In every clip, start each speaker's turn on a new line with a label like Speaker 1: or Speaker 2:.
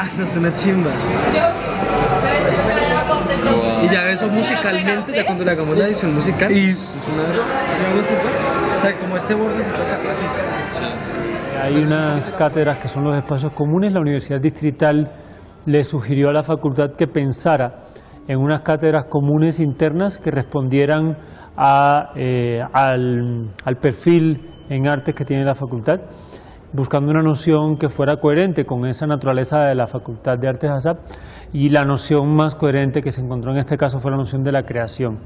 Speaker 1: Ah, esa es una chimba. Y ya eso musicalmente, ya cuando le hagamos la edición musical, y es una... ¿Se va a ocupar? O sea, como este borde se toca así.
Speaker 2: Hay unas cátedras que son los espacios comunes. La Universidad Distrital le sugirió a la facultad que pensara en unas cátedras comunes internas que respondieran al perfil en artes que tiene la facultad, buscando una noción que fuera coherente con esa naturaleza de la Facultad de Artes ASAP, y la noción más coherente que se encontró en este caso fue la noción de la creación.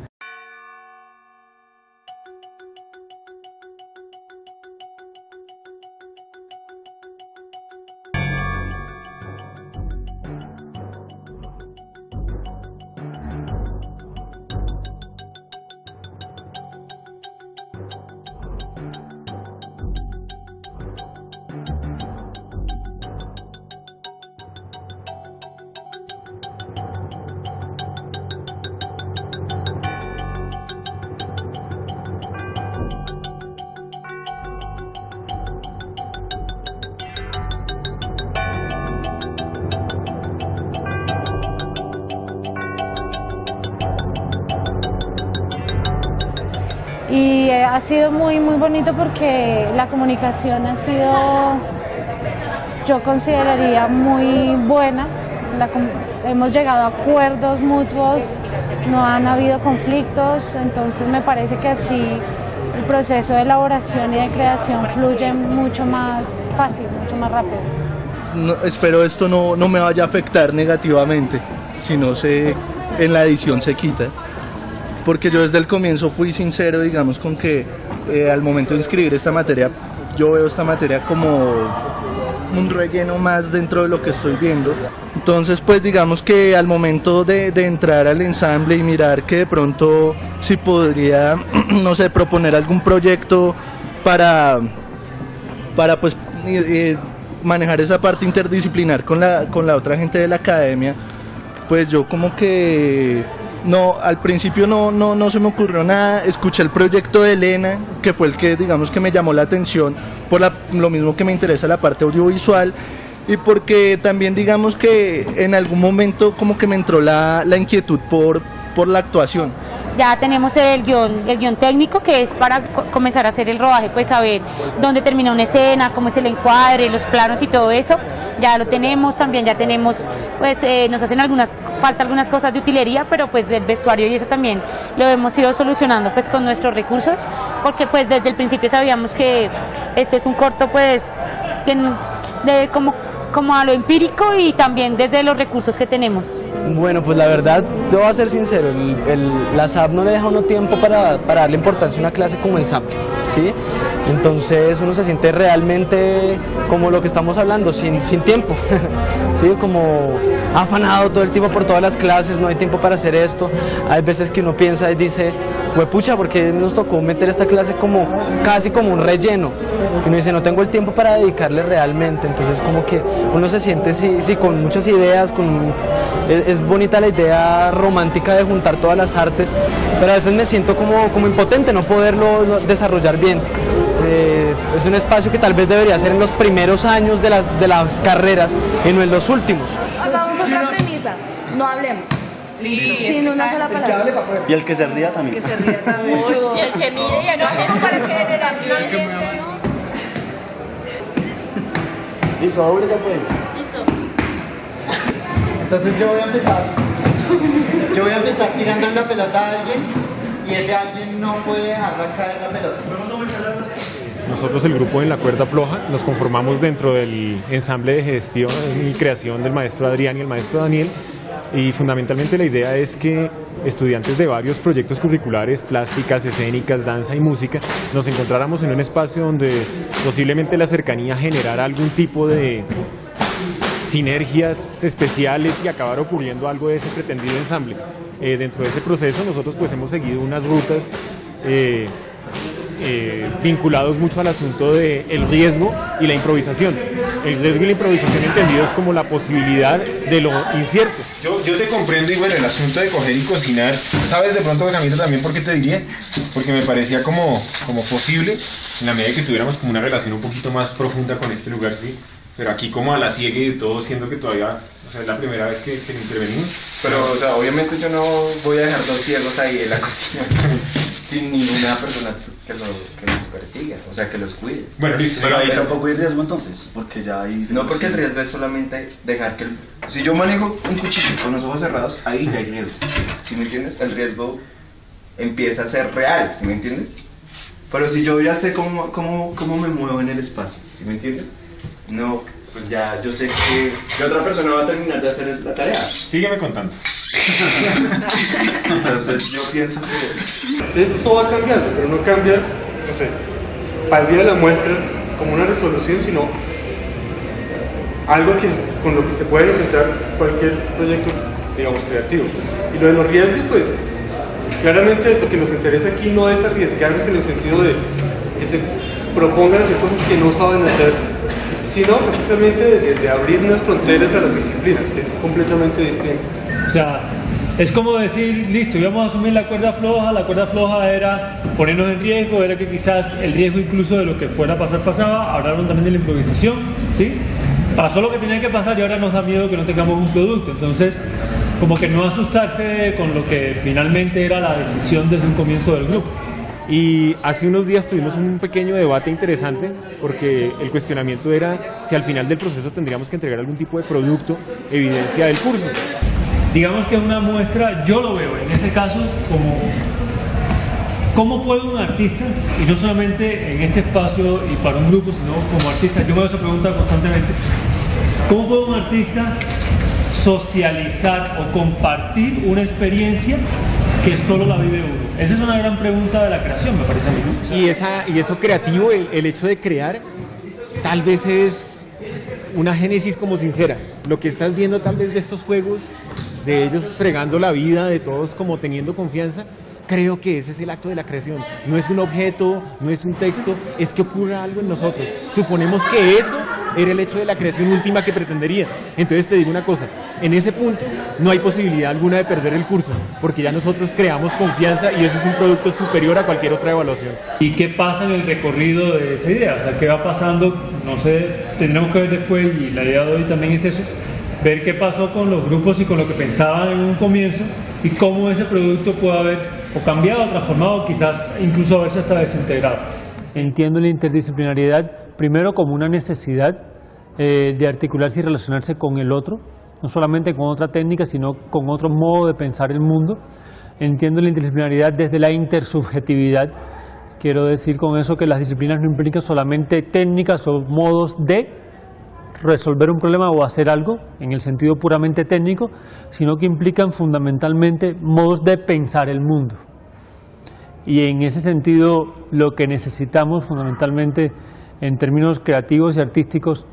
Speaker 3: Y ha sido muy bonito porque la comunicación ha sido, yo consideraría, muy buena. Hemos llegado a acuerdos mutuos, no han habido conflictos, entonces me parece que así el proceso de elaboración y de creación fluye mucho más fácil, mucho más rápido.
Speaker 4: No, espero esto no me vaya a afectar negativamente, si no en la edición se quita. Porque yo desde el comienzo fui sincero, digamos, con que al momento de inscribir esta materia, yo veo esta materia como un relleno más dentro de lo que estoy viendo. Entonces, pues digamos que al momento de entrar al ensamble y mirar que de pronto si podría, no sé, proponer algún proyecto para pues manejar esa parte interdisciplinar con la otra gente de la academia, pues yo como que... No, al principio no se me ocurrió nada. Escuché el proyecto de Elena, que fue el que, digamos, que me llamó la atención por lo mismo que me interesa la parte audiovisual, y porque también, digamos, que en algún momento como que me entró la inquietud por la actuación.
Speaker 5: Ya tenemos el guión técnico, que es para comenzar a hacer el rodaje, pues saber dónde termina una escena, cómo es el encuadre, los planos y todo eso. Ya lo tenemos, también ya tenemos, pues nos hacen falta algunas cosas de utilería, pero pues el vestuario y eso también lo hemos ido solucionando pues con nuestros recursos, porque pues desde el principio sabíamos que este es un corto pues como a lo empírico y también desde los recursos que tenemos.
Speaker 6: Bueno, pues la verdad, yo voy a ser sincero, la SAP no le deja a uno tiempo para darle importancia a una clase como el sample, ¿sí? Entonces uno se siente realmente como lo que estamos hablando, sin tiempo, ¿sí? Como afanado todo el tiempo por todas las clases, no hay tiempo para hacer esto. Hay veces que uno piensa y dice, pucha, porque nos tocó meter esta clase casi como un relleno. Y uno dice, no tengo el tiempo para dedicarle realmente. Entonces como que uno se siente sí, con muchas ideas, es bonita la idea romántica de juntar todas las artes, pero a veces me siento como impotente no poderlo desarrollar bien. Es un espacio que tal vez debería ser en los primeros años de las carreras y no en los últimos.
Speaker 7: Hagamos otra premisa, no hablemos.
Speaker 5: Sí,
Speaker 7: sin una sola palabra.
Speaker 8: Y el que se ría también.
Speaker 7: Que se ría también.
Speaker 5: Y el que mire y hagamos para que genere también.
Speaker 8: Listo, ahora ya puede.
Speaker 5: Listo.
Speaker 8: Entonces yo voy a empezar tirando la pelota a alguien y ese alguien no puede dejarla caer la pelota.
Speaker 9: Nosotros, el grupo En la Cuerda Floja, nos conformamos dentro del ensamble de gestión y creación del maestro Adrián y el maestro Daniel, y fundamentalmente la idea es que estudiantes de varios proyectos curriculares, plásticas, escénicas, danza y música, nos encontráramos en un espacio donde posiblemente la cercanía generara algún tipo de sinergias especiales y acabar ocurriendo algo de ese pretendido ensamble. Dentro de ese proceso nosotros pues hemos seguido unas rutas vinculados mucho al asunto del riesgo y la improvisación. El riesgo y la improvisación entendidos como la posibilidad de lo incierto.
Speaker 10: Yo te comprendo, y bueno, el asunto de coger y cocinar, ¿sabes de pronto, Camilo, también por qué te diría? Porque me parecía como posible, en la medida que tuviéramos como una relación un poquito más profunda con este lugar, ¿sí? Pero aquí como a la ciega y de todo, siendo que todavía, o sea, es la primera vez que intervenimos.
Speaker 11: Pero, o sea, obviamente yo no voy a dejar dos ciegos ahí en la cocina sin ninguna persona que los persiga, o sea, que los cuide.
Speaker 10: Bueno, listo.
Speaker 12: Pero ahí tampoco hay riesgo entonces, porque ya hay...
Speaker 11: No, porque el riesgo es solamente dejar que si yo manejo un cuchillo con los ojos cerrados, ahí ya hay riesgo. ¿Sí me entiendes? El riesgo empieza a ser real, ¿sí me entiendes? Pero si yo ya sé cómo me muevo en el espacio, ¿sí me entiendes? No, pues ya yo sé que otra persona va a terminar de hacer la tarea.
Speaker 10: Sígueme contando.
Speaker 11: Entonces yo pienso que...
Speaker 13: Eso va cambiando, pero no cambia, no sé, para el día de la muestra como una resolución, sino algo con lo que se puede intentar cualquier proyecto, digamos, creativo. Y lo de los riesgos, pues, claramente lo que nos interesa aquí no es arriesgarnos en el sentido de que se propongan hacer cosas que no saben hacer, sino precisamente de abrir unas fronteras a las disciplinas, que es completamente distinto.
Speaker 2: O sea, es como decir, listo, íbamos a asumir la cuerda floja era ponernos en riesgo, era que quizás el riesgo incluso de lo que fuera a pasar pasaba, hablaron también de la improvisación, ¿sí? Pasó lo que tenía que pasar y ahora nos da miedo que no tengamos un producto, entonces como que no asustarse con lo que finalmente era la decisión desde un comienzo del grupo.
Speaker 9: Y hace unos días tuvimos un pequeño debate interesante porque el cuestionamiento era si al final del proceso tendríamos que entregar algún tipo de producto, evidencia del curso.
Speaker 2: Digamos que una muestra, yo lo veo en ese caso como cómo puede un artista, y no solamente en este espacio y para un grupo, sino como artista, yo me hago esa pregunta constantemente, ¿cómo puede un artista socializar o compartir una experiencia que solo la vive uno? Esa es una gran pregunta de la creación, me parece a mí, ¿no?
Speaker 9: Y eso creativo, el hecho de crear, tal vez es una génesis como sincera. Lo que estás viendo tal vez de estos juegos, de ellos fregando la vida, de todos como teniendo confianza, creo que ese es el acto de la creación. No es un objeto, no es un texto, es que ocurra algo en nosotros. Suponemos que eso era el hecho de la creación última que pretendería. Entonces te digo una cosa, en ese punto no hay posibilidad alguna de perder el curso, porque ya nosotros creamos confianza y eso es un producto superior a cualquier otra evaluación.
Speaker 2: ¿Y qué pasa en el recorrido de esa idea? O sea, ¿qué va pasando? No sé, tendremos que ver después, y la idea de hoy también es eso, ver qué pasó con los grupos y con lo que pensaban en un comienzo y cómo ese producto puede haber o cambiado, o transformado, quizás incluso haberse hasta desintegrado. Entiendo la interdisciplinariedad primero como una necesidad de articularse y relacionarse con el otro, no solamente con otra técnica, sino con otro modo de pensar el mundo. Entiendo la interdisciplinariedad desde la intersubjetividad. Quiero decir con eso que las disciplinas no implican solamente técnicas o modos de resolver un problema o hacer algo en el sentido puramente técnico, sino que implican fundamentalmente modos de pensar el mundo. Y en ese sentido lo que necesitamos fundamentalmente en términos creativos y artísticos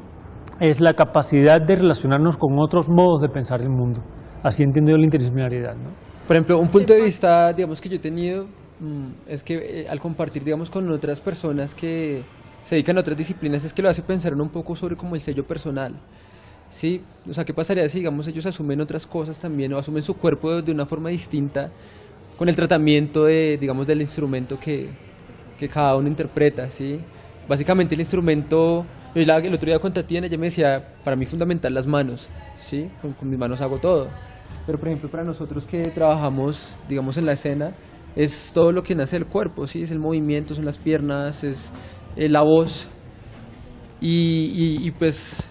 Speaker 2: es la capacidad de relacionarnos con otros modos de pensar el mundo. Así entiendo yo la interdisciplinariedad, ¿no?
Speaker 14: Por ejemplo, un punto de vista, digamos, que yo he tenido es que al compartir, digamos, con otras personas que se dedican a otras disciplinas, es que lo hace pensar un poco sobre como el sello personal, ¿sí? O sea, ¿qué pasaría si, digamos, ellos asumen otras cosas también o asumen su cuerpo de una forma distinta con el tratamiento de, digamos, del instrumento que cada uno interpreta, ¿sí? Básicamente el instrumento, el otro día con Tatiana, ella me decía, para mí fundamental las manos, ¿sí? Con mis manos hago todo. Pero por ejemplo para nosotros que trabajamos, digamos, en la escena, es todo lo que nace del cuerpo, ¿sí? Es el movimiento, son las piernas, es la voz y pues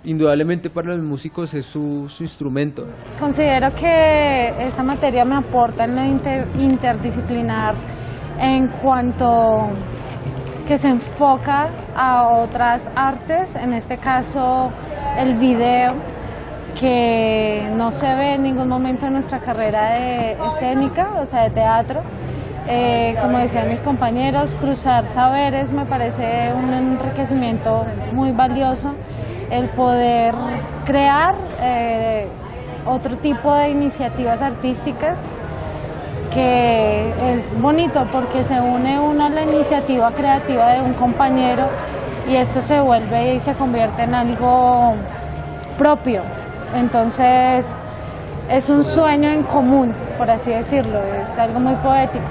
Speaker 14: indudablemente para los músicos es su instrumento.
Speaker 3: Considero que esta materia me aporta en lo interdisciplinar en cuanto que se enfoca a otras artes, en este caso el video, que no se ve en ningún momento en nuestra carrera de escénica, o sea, de teatro. Como decían mis compañeros, cruzar saberes me parece un enriquecimiento muy valioso, el poder crear otro tipo de iniciativas artísticas, que es bonito porque se une uno a la iniciativa creativa de un compañero y esto se vuelve y se convierte en algo propio. Entonces es un sueño en común, por así decirlo, es algo muy poético.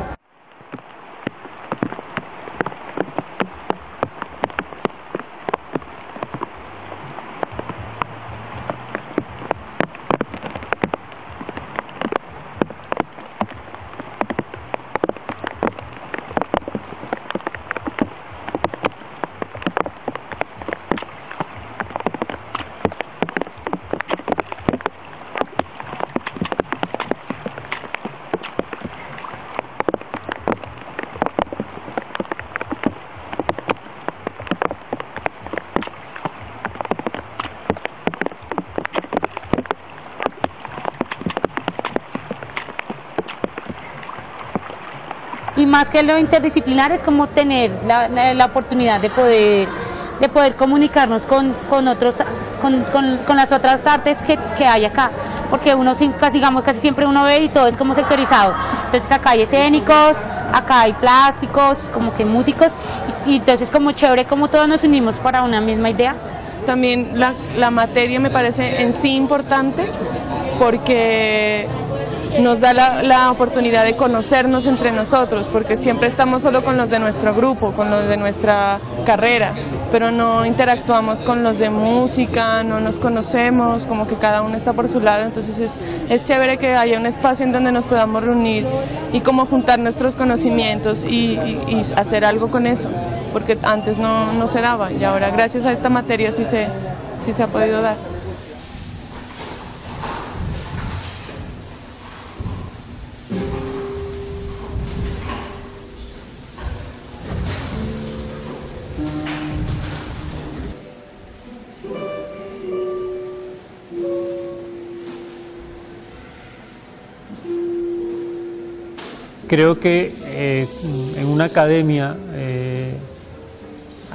Speaker 5: Y más que lo interdisciplinar es como tener la oportunidad de poder comunicarnos con las otras artes que hay acá, porque uno, digamos, casi siempre uno ve y todo es como sectorizado. Entonces acá hay escénicos, acá hay plásticos, como que músicos, y entonces como chévere como todos nos unimos para una misma idea.
Speaker 15: También la materia me parece en sí importante porque nos da la oportunidad de conocernos entre nosotros, porque siempre estamos solo con los de nuestro grupo, con los de nuestra carrera, pero no interactuamos con los de música, no nos conocemos, como que cada uno está por su lado. Entonces es chévere que haya un espacio en donde nos podamos reunir y como juntar nuestros conocimientos y hacer algo con eso, porque antes no se daba y ahora gracias a esta materia sí se ha podido dar.
Speaker 2: Creo que en una academia,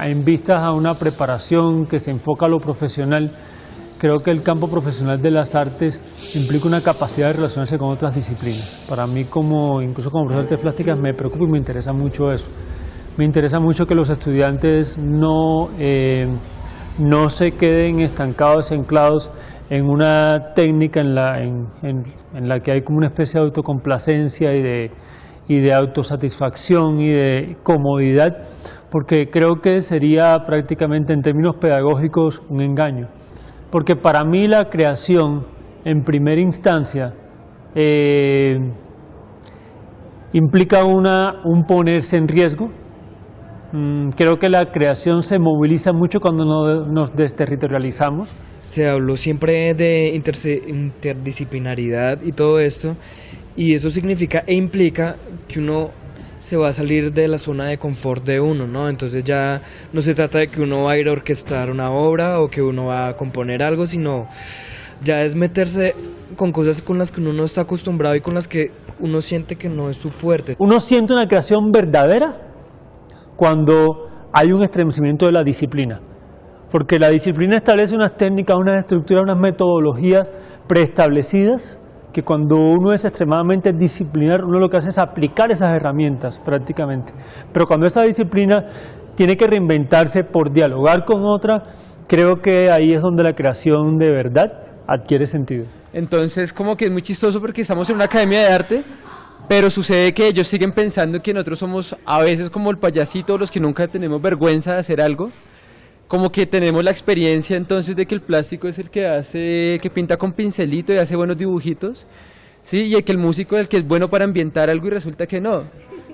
Speaker 2: en vistas a una preparación que se enfoca a lo profesional, creo que el campo profesional de las artes implica una capacidad de relacionarse con otras disciplinas. Para mí, incluso como profesor de artes plásticas, me preocupa y me interesa mucho eso. Me interesa mucho que los estudiantes no se queden estancados, anclados en una técnica en la que hay como una especie de autocomplacencia y de autosatisfacción y de comodidad, porque creo que sería prácticamente en términos pedagógicos un engaño. Porque para mí la creación en primera instancia implica un ponerse en riesgo. Creo que la creación se moviliza mucho cuando nos desterritorializamos.
Speaker 16: Se habló siempre de interdisciplinaridad y todo esto, y eso significa e implica que uno se va a salir de la zona de confort de uno, ¿no? Entonces ya no se trata de que uno va a ir a orquestar una obra o que uno va a componer algo, sino ya es meterse con cosas con las que uno no está acostumbrado y con las que uno siente que no es su fuerte.
Speaker 2: Uno siente una creación verdadera cuando hay un estremecimiento de la disciplina, porque la disciplina establece unas técnicas, unas estructuras, unas metodologías preestablecidas, que cuando uno es extremadamente disciplinar, uno lo que hace es aplicar esas herramientas prácticamente. Pero cuando esa disciplina tiene que reinventarse por dialogar con otra, creo que ahí es donde la creación de verdad adquiere sentido.
Speaker 14: Entonces, como que es muy chistoso porque estamos en una academia de arte, pero sucede que ellos siguen pensando que nosotros somos a veces como el payasito, los que nunca tenemos vergüenza de hacer algo. Como que tenemos la experiencia entonces de que el plástico es el que pinta con pincelito y hace buenos dibujitos, ¿sí? Y que el músico es el que es bueno para ambientar algo y resulta que no,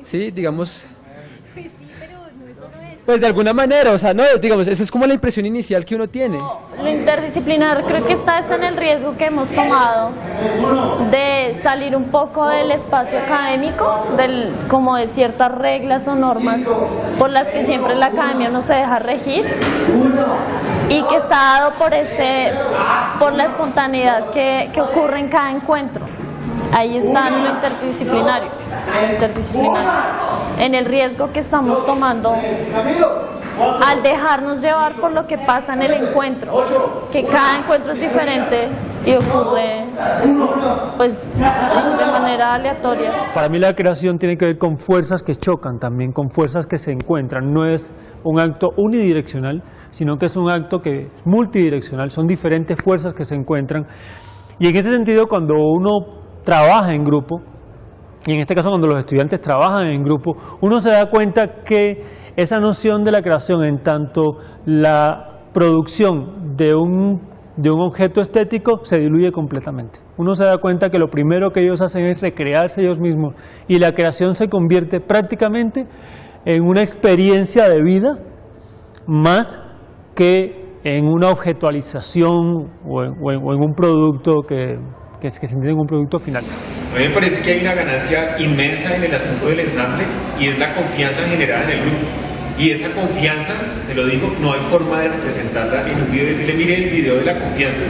Speaker 14: ¿sí? Digamos, pues de alguna manera, o sea, no, digamos, esa es como la impresión inicial que uno tiene.
Speaker 17: Lo interdisciplinar creo que está en el riesgo que hemos tomado de salir un poco del espacio académico, como de ciertas reglas o normas por las que siempre la academia no se deja regir, y que está dado por la espontaneidad que ocurre en cada encuentro. Ahí está lo interdisciplinario, en el riesgo que estamos tomando al dejarnos llevar por lo que pasa en el encuentro, que cada encuentro es diferente y ocurre pues de manera aleatoria.
Speaker 2: Para mí la creación tiene que ver con fuerzas que chocan también, con fuerzas que se encuentran. No es un acto unidireccional, sino que es un acto que es multidireccional, son diferentes fuerzas que se encuentran. Y en ese sentido, cuando uno trabaja en grupo, y en este caso cuando los estudiantes trabajan en grupo, uno se da cuenta que esa noción de la creación, en tanto la producción de un objeto estético, se diluye completamente. Uno se da cuenta que lo primero que ellos hacen es recrearse ellos mismos, y la creación se convierte prácticamente en una experiencia de vida más que en una objetualización o en un producto que se entiende en un producto final.
Speaker 10: A mí me parece que hay una ganancia inmensa en el asunto del ensamble, y es la confianza generada en el grupo.
Speaker 9: Y esa confianza, se lo digo, no hay forma de representarla en un video y decirle, mire el video de la confianza.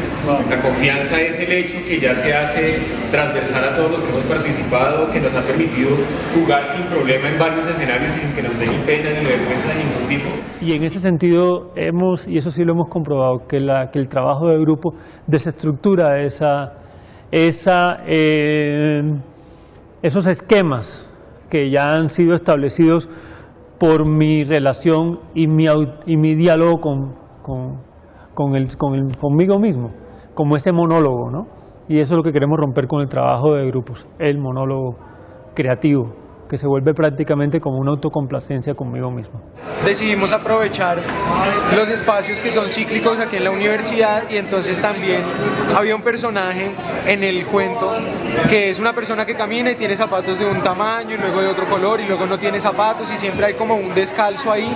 Speaker 9: La confianza es el hecho que ya se hace transversal a todos los que hemos participado, que nos ha permitido jugar sin problema en varios escenarios y sin que nos dé ni pena ni vergüenza de ningún tipo.
Speaker 2: Y en ese sentido hemos, y eso sí lo hemos comprobado, que el trabajo de grupo desestructura esos esquemas que ya han sido establecidos por mi relación y mi diálogo conmigo mismo, como ese monólogo, ¿no? Y eso es lo que queremos romper con el trabajo de grupos, el monólogo creativo, que se vuelve prácticamente como una autocomplacencia conmigo mismo.
Speaker 18: Decidimos aprovechar los espacios que son cíclicos aquí en la universidad y entonces también había un personaje en el cuento que es una persona que camina y tiene zapatos de un tamaño y luego de otro color y luego no tiene zapatos y siempre hay como un descalzo ahí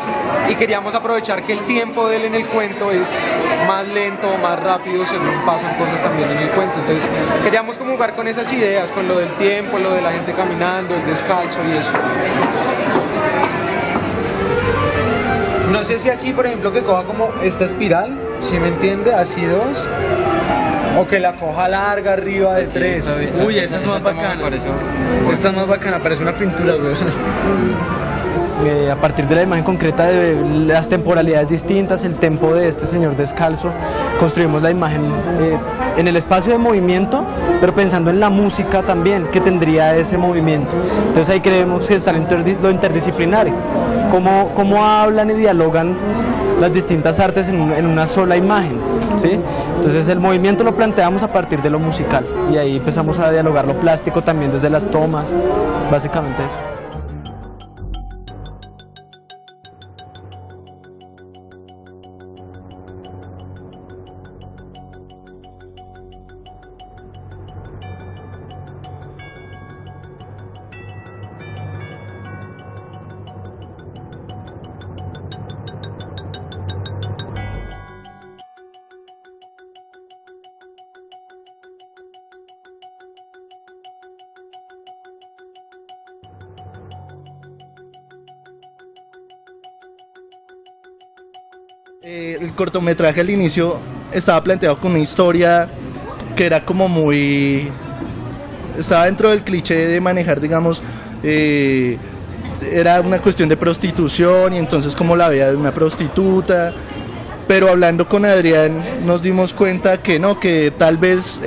Speaker 18: y queríamos aprovechar que el tiempo de él en el cuento es más lento o más rápido según pasan cosas también en el cuento. Entonces queríamos como jugar con esas ideas, con lo del tiempo, lo de la gente caminando, el descalzo y eso.
Speaker 19: No sé si así, por ejemplo, que coja como esta espiral, si me entiende, así 2, o que la coja larga arriba de 3.
Speaker 1: Uy, esa es más bacana. Esta es más bacana, parece una pintura, güey.
Speaker 6: A partir de la imagen concreta de las temporalidades distintas, el tempo de este señor descalzo, construimos la imagen en el espacio de movimiento, pero pensando en la música también que tendría ese movimiento. Entonces ahí creemos que está lo interdisciplinario, cómo hablan y dialogan las distintas artes en una sola imagen, ¿sí? Entonces el movimiento lo planteamos a partir de lo musical y ahí empezamos a dialogar lo plástico también desde las tomas, básicamente eso.
Speaker 4: El cortometraje al inicio estaba planteado con una historia que era como muy... estaba dentro del cliché de manejar, digamos, era una cuestión de prostitución y entonces como la vida de una prostituta, pero hablando con Adrián nos dimos cuenta que no, que tal vez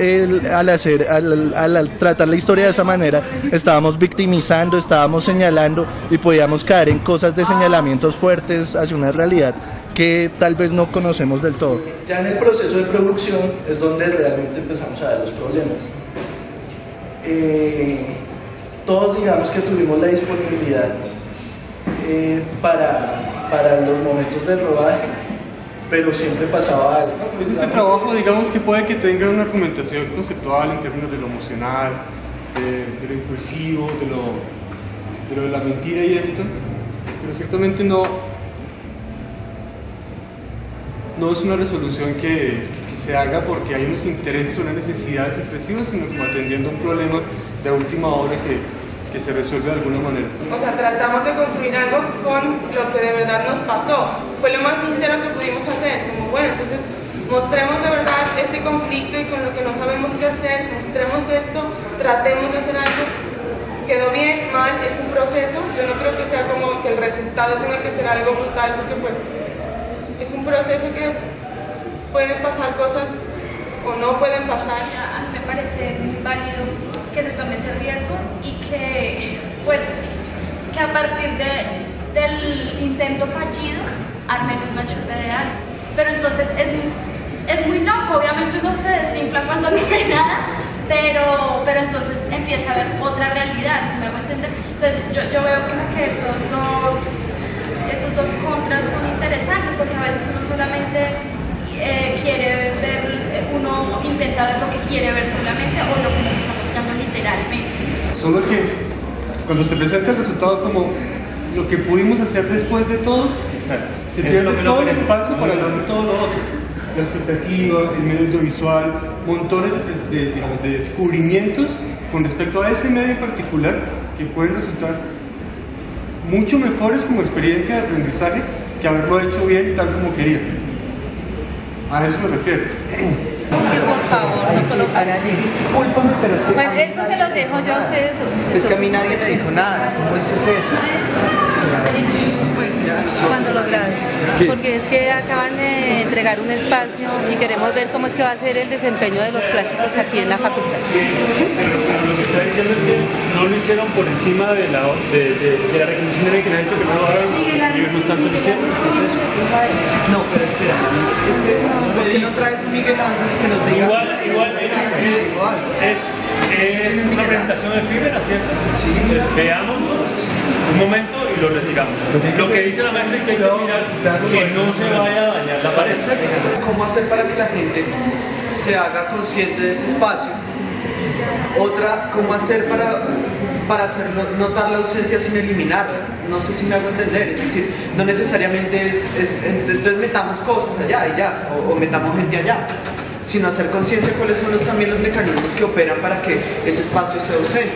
Speaker 4: al tratar la historia de esa manera estábamos victimizando, estábamos señalando y podíamos caer en cosas de señalamientos fuertes hacia una realidad que tal vez no conocemos del todo.
Speaker 1: Ya en el proceso de producción es donde realmente empezamos a ver los problemas. Todos digamos que tuvimos la disponibilidad para los momentos del rodaje, pero siempre pasaba algo.
Speaker 13: Pues este trabajo, digamos que puede que tenga una argumentación conceptual en términos de lo emocional, de lo impulsivo, de lo de la mentira y esto, pero ciertamente no es una resolución que se haga porque hay unos intereses o unas necesidades expresivas, sino como atendiendo un problema de última hora que se resuelve de alguna manera.
Speaker 15: O sea, tratamos de construir algo con lo que de verdad nos pasó. Fue lo más sincero que pudimos hacer. Como, bueno, entonces mostremos de verdad este conflicto y con lo que no sabemos qué hacer, mostremos esto, tratemos de hacer algo. Quedó bien, mal, es un proceso. Yo no creo que sea como que el resultado tenga que ser algo brutal, porque pues es un proceso que pueden pasar cosas o no pueden pasar.
Speaker 7: A mí me parece muy válido que se tome ese riesgo y que, pues, que a partir del intento fallido armen un machote de algo. Pero entonces es muy loco, obviamente uno se desinfla cuando no ve nada, pero entonces empieza a ver otra realidad, si me hago entender. Entonces yo veo como que esos dos contras son interesantes, porque a veces uno solamente quiere ver, uno intenta ver lo que quiere ver solamente o lo que nos está mostrando literalmente.
Speaker 13: Solo que cuando se presenta el resultado como lo que pudimos hacer después de todo, se pierde todo el espacio para hablar de todo lo otro. La expectativa, el medio audiovisual, montones de descubrimientos con respecto a ese medio en particular que pueden resultar mucho mejores como experiencia de aprendizaje que haberlo hecho bien tal como quería. A eso me refiero.
Speaker 20: Por favor, no colocar así.
Speaker 8: Discúlpame, pero es que...
Speaker 20: Bueno, eso se los dejo yo a ustedes dos.
Speaker 8: Es que a mí nadie me dijo nada. ¿Cómo dices eso?
Speaker 20: Pues cuando lo grabes. Porque es que acaban de entregar un espacio y queremos ver cómo es que va a ser el desempeño de los plásticos aquí en la facultad.
Speaker 2: Lo que está diciendo es que no lo hicieron por encima de la recomendación de que le ha dicho que no lo hagan y ellos no tanto lo hicieron.
Speaker 8: No, pero espera. ¿Por qué no traes a Miguel Ángel que nos diga?
Speaker 2: Igual es una presentación efímera, ¿cierto? Sí. Veámoslo un momento y lo retiramos. Lo que dice la maestra es que hay que mirar que no se vaya a dañar la pared.
Speaker 8: ¿Cómo hacer para que la gente se haga consciente de ese espacio? Otra, ¿cómo hacer para hacer notar la ausencia sin eliminarla? No sé si me hago entender, es decir, no necesariamente entonces metamos cosas allá y ya, o metamos gente allá, sino hacer conciencia cuáles son también los mecanismos que operan para que ese espacio sea ausente.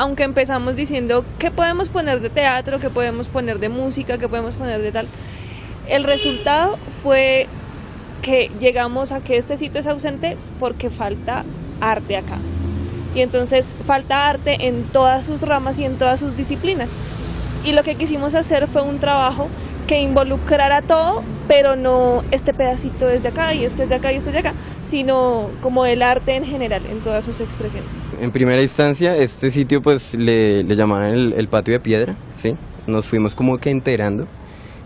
Speaker 21: Aunque empezamos diciendo qué podemos poner de teatro, qué podemos poner de música, qué podemos poner de tal, el resultado fue que llegamos a que este sitio es ausente porque falta arte acá. Y entonces falta arte en todas sus ramas y en todas sus disciplinas. Y lo que quisimos hacer fue un trabajo que involucrara todo, pero no este pedacito es de acá y este es de acá y este es de acá, sino como el arte en general, en todas sus expresiones.
Speaker 22: En primera instancia, este sitio pues le llamaban el patio de piedra, ¿sí? Nos fuimos como que enterando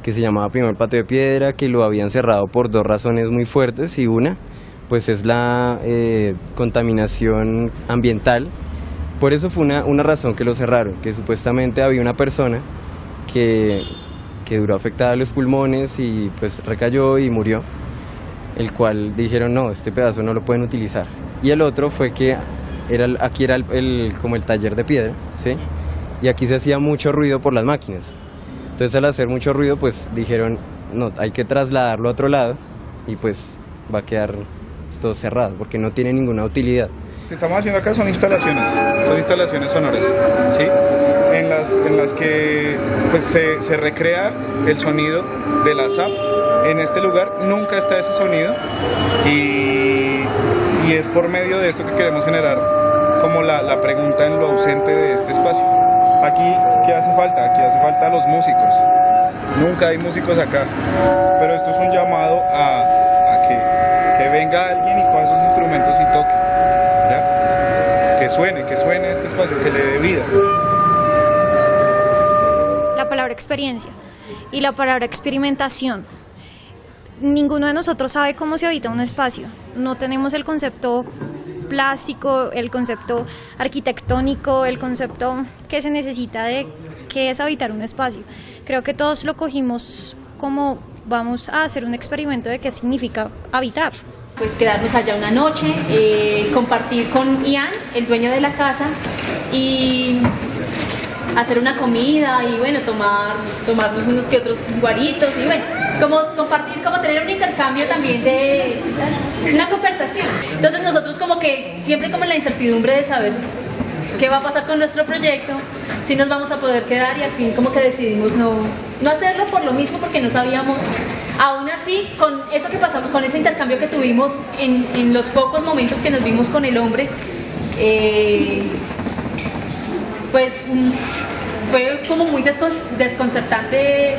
Speaker 22: que se llamaba primero el patio de piedra, que lo habían cerrado por dos razones muy fuertes, y una pues es la contaminación ambiental. Por eso fue una razón que lo cerraron, que supuestamente había una persona que duró afectada a los pulmones y pues recayó y murió, el cual dijeron no, este pedazo no lo pueden utilizar. Y el otro fue que aquí era como el taller de piedra, ¿sí? Y aquí se hacía mucho ruido por las máquinas. Entonces al hacer mucho ruido pues dijeron no, hay que trasladarlo a otro lado y pues va a quedar todo cerrado porque no tiene ninguna utilidad.
Speaker 23: Lo que estamos haciendo acá son instalaciones sonoras, ¿sí? En las que pues, se recrea el sonido de la SAP. En este lugar nunca está ese sonido y es por medio de esto que queremos generar como la pregunta en lo ausente de este espacio. Aquí, ¿qué hace falta? Aquí hace falta los músicos. Nunca hay músicos acá, pero esto es un llamado a que venga alguien y con esos instrumentos y toque, ¿ya? Que suene este espacio, que le dé vida.
Speaker 24: La palabra experiencia y la palabra experimentación. Ninguno de nosotros sabe cómo se habita un espacio. No tenemos el concepto plástico, el concepto arquitectónico, el concepto que se necesita de qué es habitar un espacio. Creo que todos lo cogimos como vamos a hacer un experimento de qué significa habitar.
Speaker 5: Pues quedarnos allá una noche, compartir con Ian, el dueño de la casa, y hacer una comida y bueno, tomarnos unos que otros guaritos y bueno, como compartir, como tener un intercambio también de una conversación. Entonces nosotros como que siempre como en la incertidumbre de saber qué va a pasar con nuestro proyecto, si nos vamos a poder quedar, y al fin como que decidimos no hacerlo por lo mismo, porque no sabíamos. Aún así, con eso que pasamos, con ese intercambio que tuvimos en los pocos momentos que nos vimos con el hombre, pues fue como muy desconcertante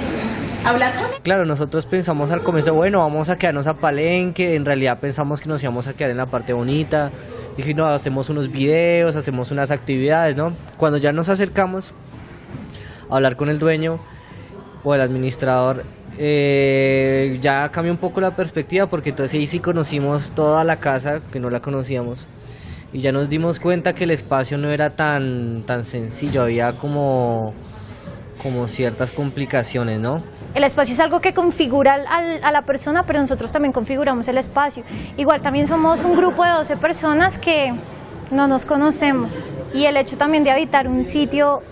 Speaker 5: hablar con él.
Speaker 25: Claro, nosotros pensamos al comienzo, bueno, vamos a quedarnos a Palenque, en realidad pensamos que nos íbamos a quedar en la parte bonita, dije, no, hacemos unos videos, hacemos unas actividades, ¿no? Cuando ya nos acercamos a hablar con el dueño o el administrador, ya cambió un poco la perspectiva, porque entonces ahí sí conocimos toda la casa, que no la conocíamos, y ya nos dimos cuenta que el espacio no era tan sencillo, había como ciertas complicaciones, ¿no?
Speaker 24: El espacio es algo que configura a la persona, pero nosotros también configuramos el espacio. Igual también somos un grupo de 12 personas que no nos conocemos, y el hecho también de habitar un sitio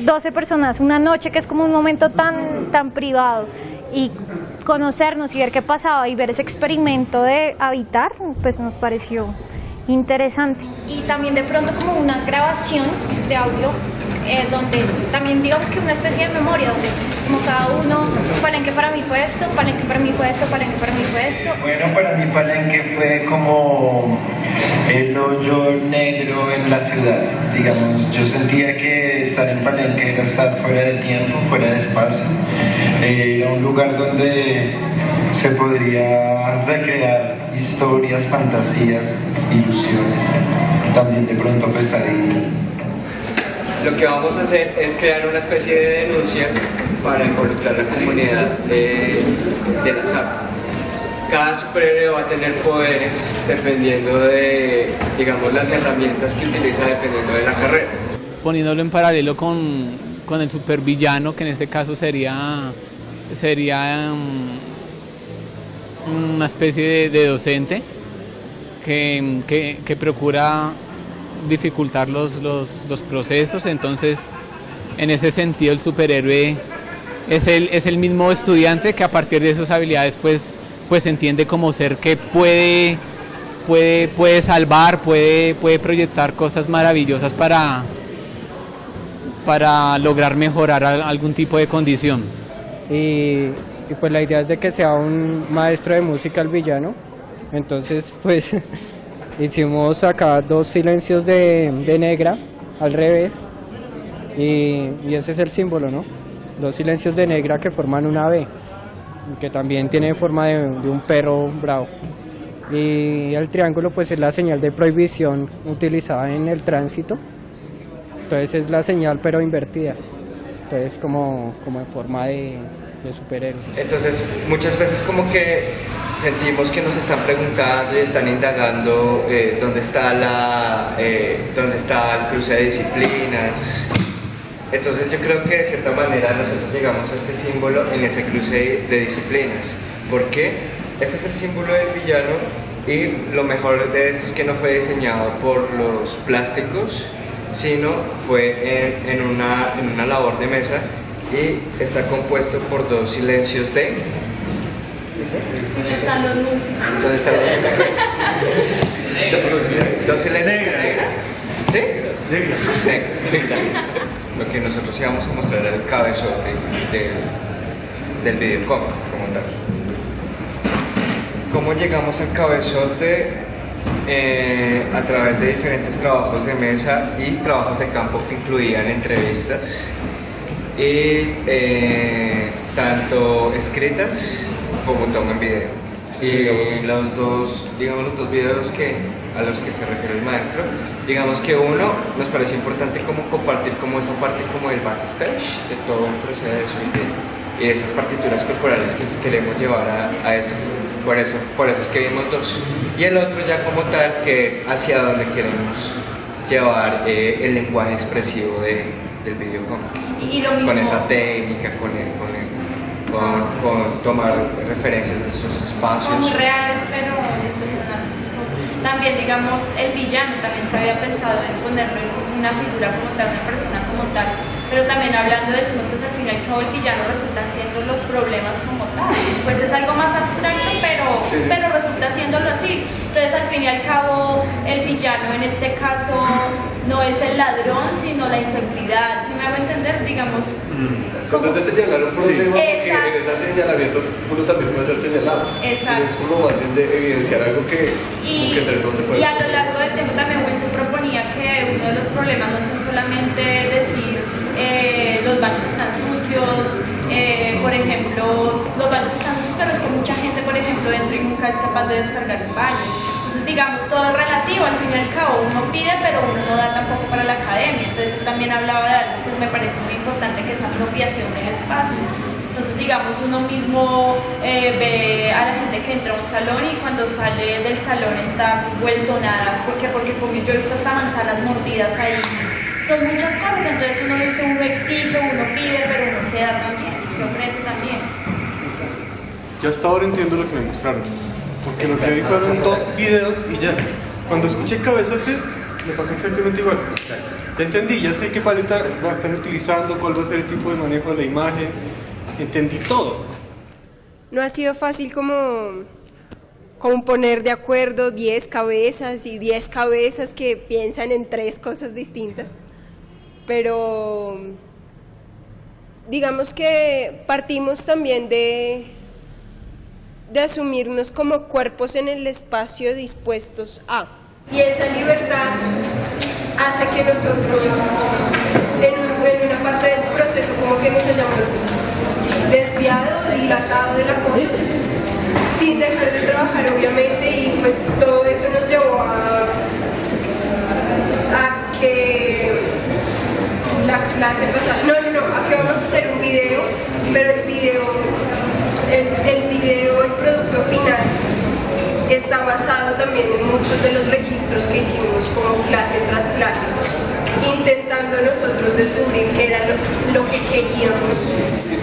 Speaker 24: 12 personas una noche, que es como un momento tan privado, y conocernos y ver qué pasaba y ver ese experimento de habitar, pues nos pareció interesante.
Speaker 3: Y también de pronto como una grabación de audio
Speaker 24: donde también digamos que una especie de memoria, donde como cada uno, Palenque para mí fue esto, Palenque para mí fue esto, Palenque para mí fue esto.
Speaker 11: Bueno, para mí Palenque fue como el hoyo negro en la ciudad, digamos. Yo sentía que estar en Palenque era estar fuera de tiempo, fuera de espacio. Era un lugar donde se podría recrear historias, fantasías, ilusiones, también de pronto pesadillas.
Speaker 18: Lo que vamos a hacer es crear una especie de denuncia para involucrar a la comunidad de la SAP. Cada superhéroe va a tener poderes dependiendo de, digamos, las herramientas que utiliza dependiendo de la carrera.
Speaker 12: Poniéndolo en paralelo con el supervillano, que en este caso sería una especie de docente que procura dificultar los procesos. Entonces, en ese sentido, el superhéroe es el mismo estudiante que a partir de sus habilidades pues entiende como ser que puede salvar, puede proyectar cosas maravillosas para lograr mejorar algún tipo de condición.
Speaker 14: Y pues la idea es de que sea un maestro de música el villano. Entonces pues hicimos acá 2 silencios de negra al revés y ese es el símbolo, ¿no? 2 silencios de negra que forman una B, que también tiene forma de un perro bravo. Y el triángulo pues es la señal de prohibición utilizada en el tránsito. Entonces es la señal pero invertida. Entonces como en forma de superhéroe.
Speaker 18: Entonces muchas veces como que sentimos que nos están preguntando y están indagando dónde está el cruce de disciplinas. Entonces yo creo que de cierta manera nosotros llegamos a este símbolo en ese cruce de disciplinas. ¿Por qué? Este es el símbolo del villano y lo mejor de esto es que no fue diseñado por los plásticos, sino fue en una labor de mesa y está compuesto por 2 silencios de...
Speaker 7: ¿Dónde están los músicos?
Speaker 18: ¿Dónde están los músicos? 2 silencios de negra. ¿Sí? Negra. Lo que nosotros íbamos a mostrar era el cabezote del videocómic como tal. ¿Cómo llegamos al cabezote? A través de diferentes trabajos de mesa y trabajos de campo que incluían entrevistas y tanto escritas como toma en video. Y los dos videos a los que se refiere el maestro, digamos que uno nos pareció importante como compartir como esa parte como del backstage de todo un proceso y de esas partituras corporales que queremos llevar a esto. Por eso es que vimos 2. Y el otro ya como tal, que es hacia donde queremos llevar el lenguaje expresivo del videocómic.
Speaker 7: Y lo mismo,
Speaker 18: con esa técnica, con tomar referencias de esos espacios.
Speaker 7: Como reales, pero distorsionados. También, digamos, el villano también se había pensado en ponerlo en una figura como tal, una persona como tal, pero también hablando decimos, pues al fin y al cabo el villano resultan siendo los problemas como tal, pues es algo más abstracto, pero resulta siéndolo así. Entonces al fin y al cabo el villano en este caso no es el ladrón, sino la inseguridad, si me hago entender, digamos.
Speaker 13: Cuando te señalar un problema, porque en ese señalamiento uno también puede ser señalado.
Speaker 7: Exacto.
Speaker 13: Es como más bien de evidenciar algo que entre todos se puede.
Speaker 7: Y a lo largo del tiempo también Wilson proponía que uno de los problemas no son solamente decir los baños están sucios, por ejemplo, los baños están sucios, pero es que mucha gente, por ejemplo, entra y nunca es capaz de descargar un baño. Entonces, digamos, todo es relativo, al fin y al cabo, uno pide, pero uno no da tampoco para la academia. Entonces, él también hablaba de algo que me parece muy importante, que es apropiación del espacio. Entonces, digamos, uno mismo ve a la gente que entra a un salón y cuando sale del salón está vuelto nada, porque como yo he visto hasta manzanas mordidas ahí. Son muchas cosas, entonces uno dice, uno exige, uno pide, pero uno queda también, se ofrece también.
Speaker 13: Yo hasta ahora entiendo lo que me mostraron, porque lo que vi fueron 2 videos y ya. Cuando escuché Cabezote, me pasó exactamente igual. Ya entendí, ya sé qué paleta va a estar utilizando, cuál va a ser el tipo de manejo de la imagen, entendí todo.
Speaker 16: No ha sido fácil como poner de acuerdo 10 cabezas y 10 cabezas que piensan en 3 cosas distintas. pero digamos que partimos también de asumirnos como cuerpos en el espacio dispuestos a. Y esa libertad hace que nosotros en una parte del proceso como que nos hayamos desviado, dilatado de la cosa, sin dejar de trabajar obviamente, y pues todo eso nos llevó a que la clase pasada, a que vamos a hacer un video, pero el producto final está basado también en muchos de los registros que hicimos como clase tras clase, intentando nosotros descubrir qué era lo que queríamos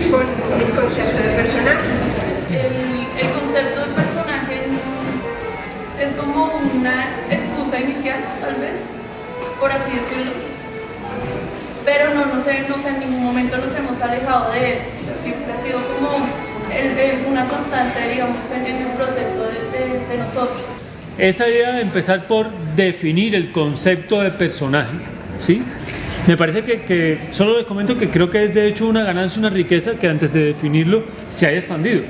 Speaker 16: con el concepto de personaje.
Speaker 6: El concepto de personaje es como una excusa inicial, tal vez, por así decirlo, pero no sé, en ningún momento nos hemos alejado de él. O sea, siempre ha sido como una constante, digamos, en el proceso de nosotros.
Speaker 2: Esa idea de empezar por definir el concepto de personaje, ¿sí? Me parece que solo les comento que creo que es de hecho una ganancia, una riqueza que antes de definirlo se haya expandido.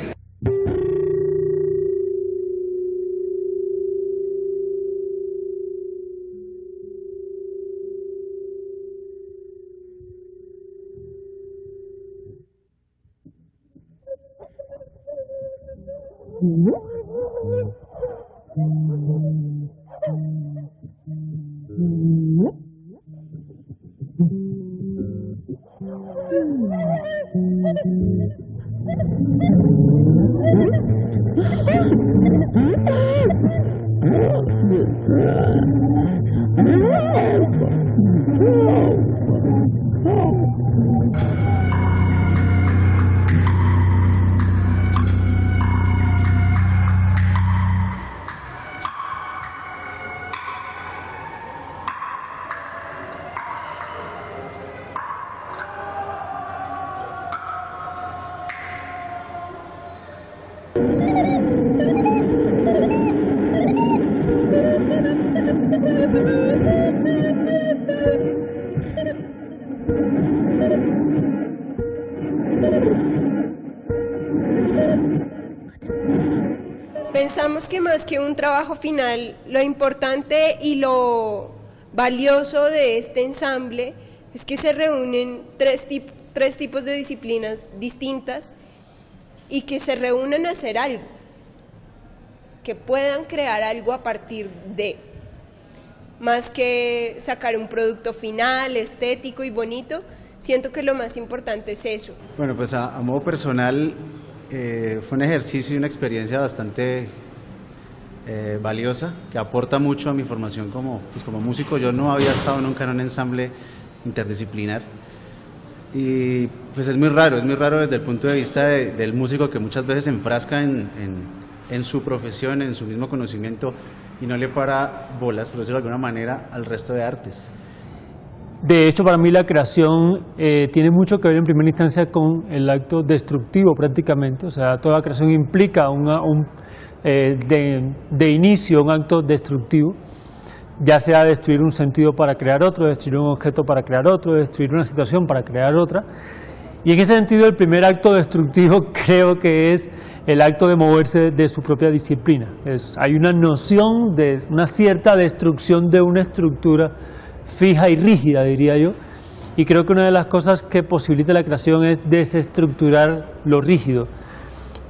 Speaker 16: Pensamos que más que un trabajo final, lo importante y lo valioso de este ensamble es que se reúnen tres tipos de disciplinas distintas y que se reúnan a hacer algo, que puedan crear algo a partir de, más que sacar un producto final, estético y bonito. Siento que lo más importante es eso.
Speaker 9: Bueno, pues a modo personal fue un ejercicio y una experiencia bastante valiosa, que aporta mucho a mi formación como músico. Yo no había estado nunca en un ensamble interdisciplinar y pues es muy raro desde el punto de vista del músico, que muchas veces se enfrasca en su profesión, en su mismo conocimiento, y no le para bolas, por decirlo de alguna manera, al resto de artes.
Speaker 2: De hecho, para mí la creación tiene mucho que ver en primera instancia con el acto destructivo prácticamente. O sea, toda creación implica de inicio un acto destructivo, ya sea destruir un sentido para crear otro, destruir un objeto para crear otro, destruir una situación para crear otra. Y en ese sentido el primer acto destructivo creo que es el acto de moverse de su propia disciplina. Hay una noción de una cierta destrucción de una estructura fija y rígida, diría yo, y creo que una de las cosas que posibilita la creación es desestructurar lo rígido.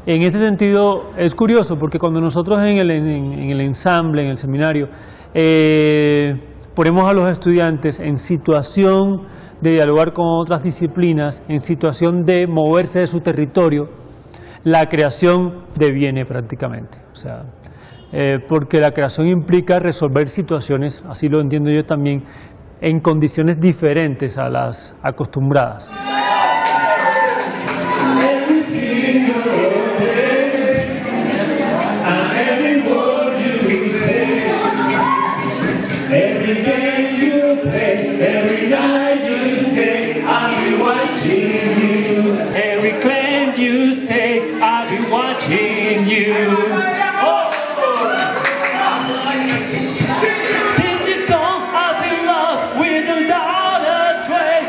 Speaker 2: En ese sentido es curioso porque cuando nosotros en el ensamble, en el seminario, ponemos a los estudiantes en situación de dialogar con otras disciplinas, en situación de moverse de su territorio, la creación deviene prácticamente. O sea, porque la creación implica resolver situaciones, así lo entiendo yo también, en condiciones diferentes a las acostumbradas. Since you're gone, I've been lost without a trace.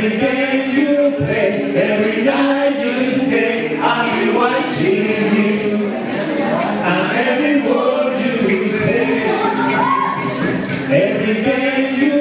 Speaker 1: Every game you play, every night you stay, I'll be watching you, and every word you say. Every game you